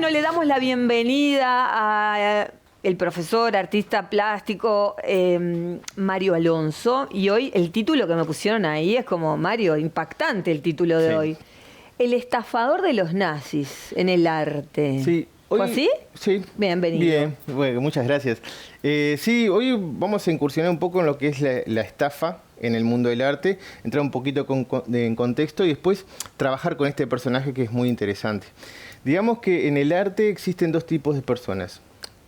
Bueno, le damos la bienvenida a el profesor, artista plástico Mario Alonso. Y hoy el título que me pusieron ahí es como, Mario, impactante el título de hoy. El estafador de los nazis en el arte. Sí. ¿Fue así? Sí. Bienvenido. Bien, bueno, muchas gracias. Sí, hoy vamos a incursionar un poco en lo que es la estafa en el mundo del arte, entrar un poquito en contexto y después trabajar con este personaje que es muy interesante. Digamos que en el arte existen dos tipos de personas.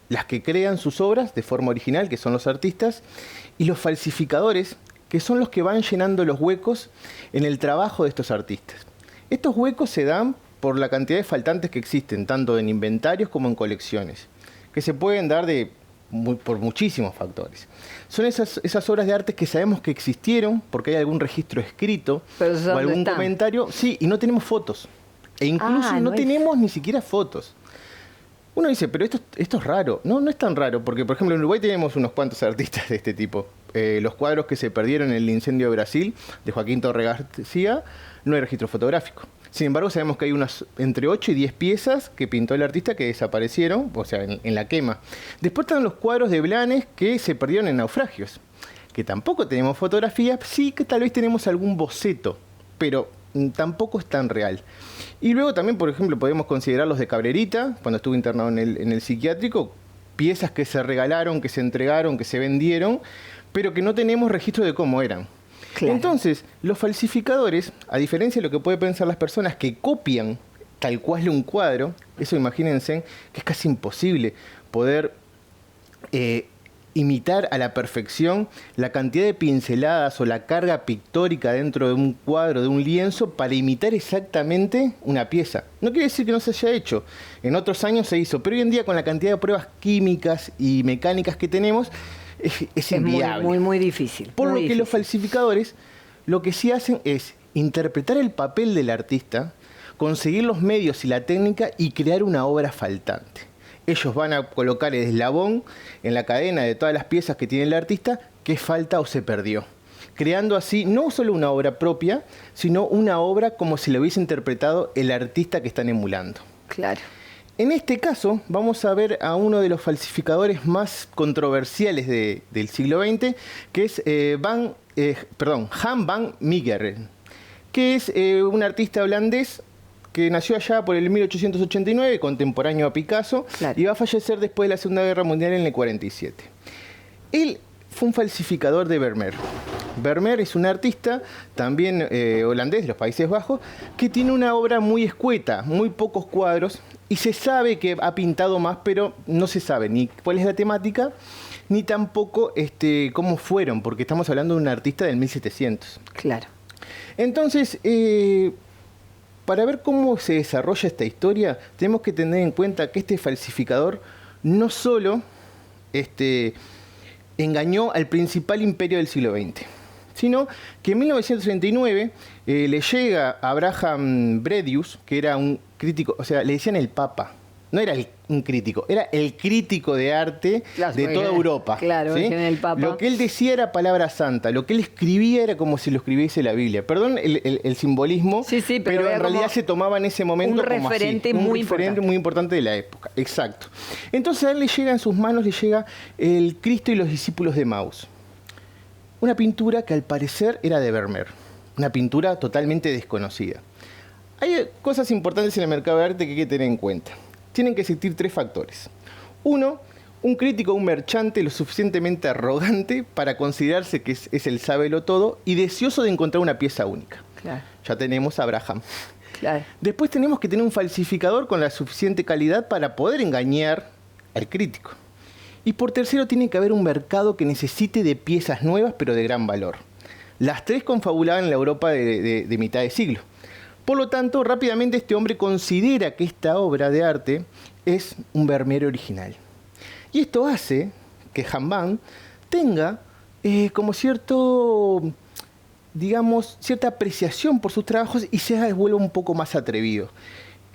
Las que crean sus obras de forma original, que son los artistas, y los falsificadores, que son los que van llenando los huecos en el trabajo de estos artistas. Estos huecos se dan por la cantidad de faltantes que existen, tanto en inventarios como en colecciones, que se pueden dar por muchísimos factores. Son esas obras de arte que sabemos que existieron, porque hay algún registro escrito o algún comentario, sí, y no tenemos fotos. E incluso no tenemos ni siquiera fotos. Uno dice, pero esto es raro. No, no es tan raro, porque por ejemplo en Uruguay tenemos unos cuantos artistas de este tipo. Los cuadros que se perdieron en el incendio de Brasil, de Joaquín Torre García, no hay registro fotográfico. Sin embargo, sabemos que hay unas entre 8 y 10 piezas que pintó el artista que desaparecieron, o sea, en la quema. Después están los cuadros de Blanes que se perdieron en naufragios, que tampoco tenemos fotografías, sí que tal vez tenemos algún boceto, pero tampoco es tan real. Y luego también, por ejemplo, podemos considerar los de Cabrerita, cuando estuvo internado en el psiquiátrico, piezas que se regalaron, que se entregaron, que se vendieron, pero que no tenemos registro de cómo eran. Claro. Entonces, los falsificadores, a diferencia de lo que pueden pensar las personas que copian tal cual un cuadro, eso imagínense que es casi imposible poder imitar a la perfección la cantidad de pinceladas o la carga pictórica dentro de un cuadro, de un lienzo, para imitar exactamente una pieza. No quiere decir que no se haya hecho, en otros años se hizo, pero hoy en día con la cantidad de pruebas químicas y mecánicas que tenemos, es inviable. Muy difícil. Por lo que los falsificadores lo que sí hacen es interpretar el papel del artista, conseguir los medios y la técnica y crear una obra faltante. Ellos van a colocar el eslabón en la cadena de todas las piezas que tiene el artista que falta o se perdió, creando así no solo una obra propia, sino una obra como si lo hubiese interpretado el artista que están emulando. Claro. En este caso, vamos a ver a uno de los falsificadores más controversiales del siglo XX, que es Han van Meegeren, que es un artista holandés que nació allá por el 1889, contemporáneo a Picasso, claro, y va a fallecer después de la Segunda Guerra Mundial en el 47. Él fue un falsificador de Vermeer. Vermeer es un artista, también holandés de los Países Bajos, que tiene una obra muy escueta, muy pocos cuadros, y se sabe que ha pintado más, pero no se sabe ni cuál es la temática, ni tampoco cómo fueron, porque estamos hablando de un artista del 1700. Claro. Entonces, para ver cómo se desarrolla esta historia, tenemos que tener en cuenta que este falsificador no solo engañó al principal imperio del siglo XX, sino que en 1939 le llega a Abraham Bredius, que era un crítico, o sea, le decían el Papa. No era un crítico, era el crítico de arte de toda Europa. Claro, ¿sí? El Papa. Lo que él decía era palabra santa, lo que él escribía era como si lo escribiese la Biblia. Perdón el simbolismo, sí, pero en realidad se tomaba en ese momento un referente muy importante de la época. Exacto. Entonces a él le llega en sus manos, le llega el Cristo y los discípulos de Maús. Una pintura que al parecer era de Vermeer, una pintura totalmente desconocida. Hay cosas importantes en el mercado de arte que hay que tener en cuenta. Tienen que existir 3 factores. 1, un crítico, un merchante lo suficientemente arrogante para considerarse que es el sábelo todo y deseoso de encontrar una pieza única. Claro. Ya tenemos a Abraham. Claro. Después tenemos que tener un falsificador con la suficiente calidad para poder engañar al crítico. Y por tercero tiene que haber un mercado que necesite de piezas nuevas pero de gran valor. Las 3 confabulaban en la Europa de mitad de siglo. Por lo tanto, rápidamente este hombre considera que esta obra de arte es un Vermeer original. Y esto hace que Han van tenga como cierta apreciación por sus trabajos y se vuelva un poco más atrevido.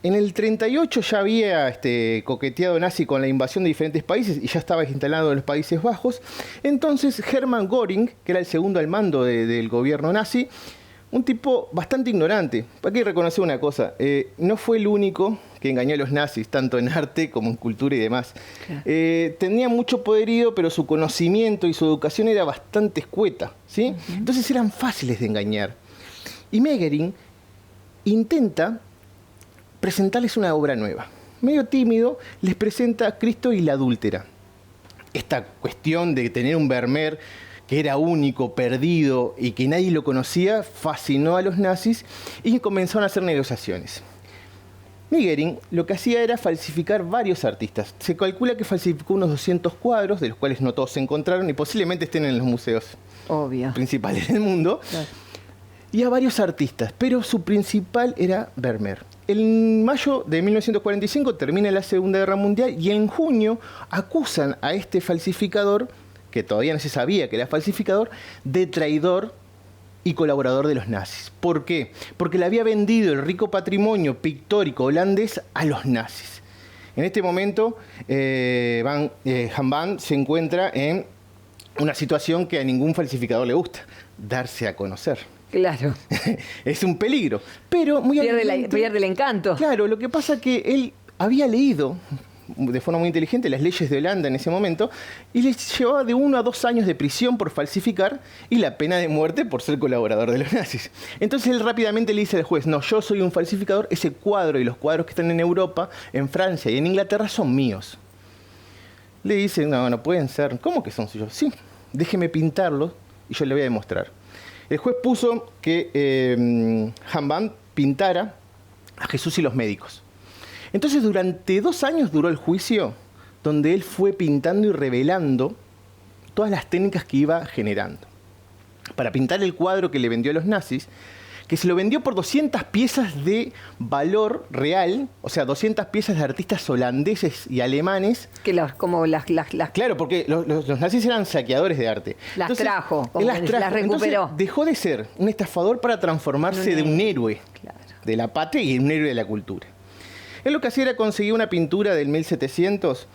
En el 38 ya había coqueteado nazi con la invasión de diferentes países y ya estaba instalado en los Países Bajos. Entonces Hermann Göring, que era el segundo al mando del gobierno nazi, un tipo bastante ignorante. Hay que reconocer una cosa, no fue el único que engañó a los nazis, tanto en arte como en cultura y demás. Claro. Tenía mucho poderío, pero su conocimiento y su educación era bastante escueta, ¿sí? Entonces eran fáciles de engañar. Y Meggering intenta presentarles una obra nueva. Medio tímido, les presenta a Cristo y la adúltera. Esta cuestión de tener un Vermeer que era único, perdido y que nadie lo conocía, fascinó a los nazis y comenzaron a hacer negociaciones. Meggering lo que hacía era falsificar varios artistas. Se calcula que falsificó unos 200 cuadros, de los cuales no todos se encontraron y posiblemente estén en los museos Obvio. principales del mundo. Claro. Y a varios artistas, pero su principal era Vermeer. En mayo de 1945 termina la Segunda Guerra Mundial y en junio acusan a este falsificador, que todavía no se sabía que era falsificador, de traidor y colaborador de los nazis. ¿Por qué? Porque le había vendido el rico patrimonio pictórico holandés a los nazis. En este momento, Han Van se encuentra en una situación que a ningún falsificador le gusta, darse a conocer. Claro. Es un peligro, pero muy Pierde el encanto. Claro, lo que pasa es que él había leído de forma muy inteligente las leyes de Holanda en ese momento y les llevaba de 1 a 2 años de prisión por falsificar y la pena de muerte por ser colaborador de los nazis. Entonces él rápidamente le dice al juez, no, yo soy un falsificador, ese cuadro y los cuadros que están en Europa, en Francia y en Inglaterra son míos. Le dice, no pueden ser, ¿cómo que son suyos? Sí, déjeme pintarlos y yo le voy a demostrar. El juez puso que Han Van pintara a Jesús y los médicos. Entonces, durante 2 años duró el juicio, donde él fue pintando y revelando todas las técnicas que iba generando. Para pintar el cuadro que le vendió a los nazis, que se lo vendió por 200 piezas de valor real, o sea, 200 piezas de artistas holandeses y alemanes. Claro, porque los nazis eran saqueadores de arte. Las trajo, las recuperó. Entonces, dejó de ser un estafador para transformarse de un héroe de la patria y un héroe de la cultura. Él lo que hacía era conseguir una pintura del 1700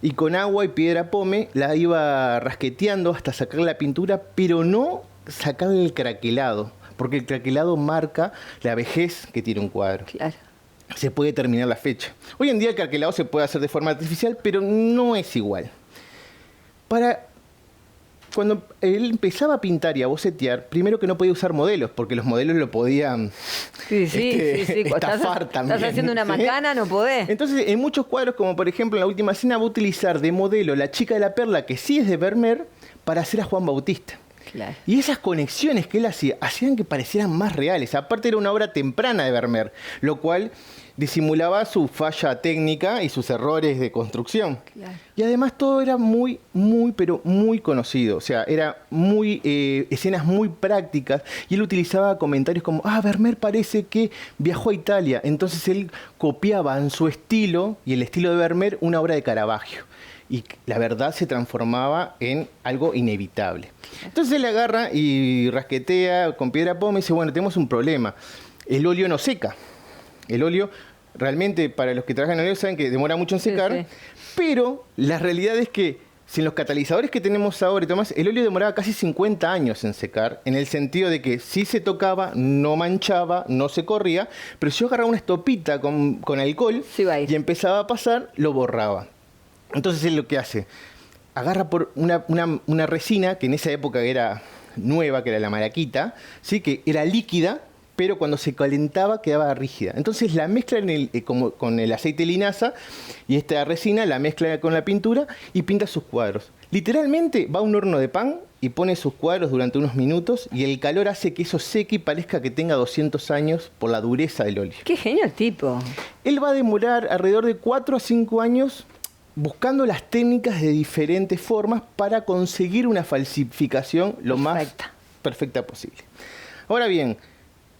y con agua y piedra pome la iba rasqueteando hasta sacar la pintura, pero no sacar el craquelado, porque el craquelado marca la vejez que tiene un cuadro. Claro. Se puede determinar la fecha. Hoy en día el craquelado se puede hacer de forma artificial, pero no es igual. Cuando él empezaba a pintar y a bocetear, primero que no podía usar modelos, porque los modelos lo podían estafar también. Estás haciendo una macana, no podés. Entonces, en muchos cuadros, como por ejemplo en la última cena, va a utilizar de modelo la chica de la perla, que sí es de Vermeer, para hacer a Juan Bautista. Claro. Y esas conexiones que él hacía, hacían que parecieran más reales. Aparte era una obra temprana de Vermeer, lo cual disimulaba su falla técnica y sus errores de construcción. Claro. Y además todo era muy, pero muy conocido. O sea, era escenas muy prácticas. Y él utilizaba comentarios como, Vermeer parece que viajó a Italia. Entonces él copiaba en su estilo, y el estilo de Vermeer, una obra de Caravaggio. Y la verdad se transformaba en algo inevitable. Entonces él agarra y rasquetea con piedra poma y dice, bueno, tenemos un problema. El óleo no seca. El óleo, realmente, para los que trabajan en óleo saben que demora mucho en secar, sí. Pero la realidad es que sin los catalizadores que tenemos ahora y demás, el óleo demoraba casi 50 años en secar, en el sentido de que si se tocaba, no manchaba, no se corría, pero si yo agarraba una estopita con alcohol y empezaba a pasar, lo borraba. Entonces él lo que hace, agarra por una resina que en esa época era nueva, que era la maraquita, ¿sí? Que era líquida, pero cuando se calentaba quedaba rígida. Entonces la mezcla con el aceite de linaza y esta resina la mezcla con la pintura y pinta sus cuadros. Literalmente va a un horno de pan y pone sus cuadros durante unos minutos y el calor hace que eso seque y parezca que tenga 200 años por la dureza del óleo. ¡Qué genio el tipo! Él va a demorar alrededor de 4 a 5 años buscando las técnicas de diferentes formas para conseguir una falsificación lo más perfecta posible. Ahora bien,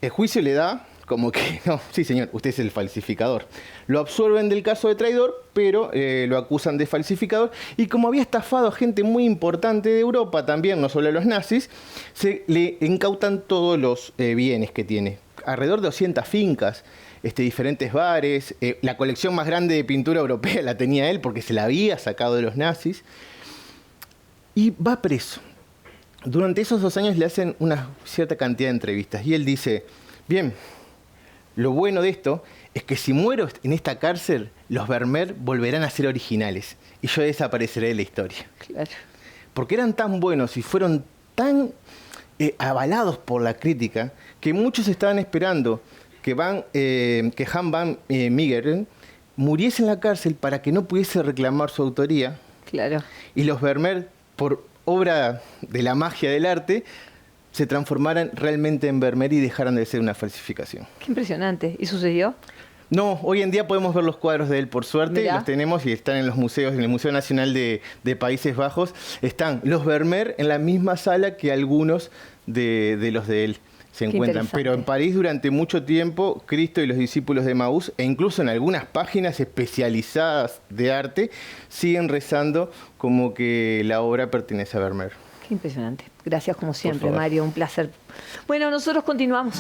el juicio le da como que, no, sí señor, usted es el falsificador. Lo absuelven del caso de traidor, pero lo acusan de falsificador. Y como había estafado a gente muy importante de Europa también, no solo a los nazis, se le incautan todos los bienes que tiene. Alrededor de 200 fincas, diferentes bares. La colección más grande de pintura europea la tenía él porque se la había sacado de los nazis. Y va preso. Durante esos 2 años le hacen una cierta cantidad de entrevistas. Y él dice, bien, lo bueno de esto es que si muero en esta cárcel, los Vermeer volverán a ser originales y yo desapareceré de la historia. Claro. Porque eran tan buenos y fueron tan avalados por la crítica que muchos estaban esperando que Jan van Meegeren muriese en la cárcel para que no pudiese reclamar su autoría. Claro. Y los Vermeer, por obra de la magia del arte, se transformaran realmente en Vermeer y dejaran de ser una falsificación. Qué impresionante. ¿Y sucedió? No, hoy en día podemos ver los cuadros de él, por suerte, Mirá. los tenemos y están en los museos, en el Museo Nacional de Países Bajos, están los Vermeer en la misma sala que algunos de los de él se Qué encuentran. interesante. Pero en París durante mucho tiempo, Cristo y los discípulos de Maús, e incluso en algunas páginas especializadas de arte, siguen rezando como que la obra pertenece a Vermeer. Qué impresionante. Gracias como siempre, favor. Mario. Un placer. Bueno, nosotros continuamos.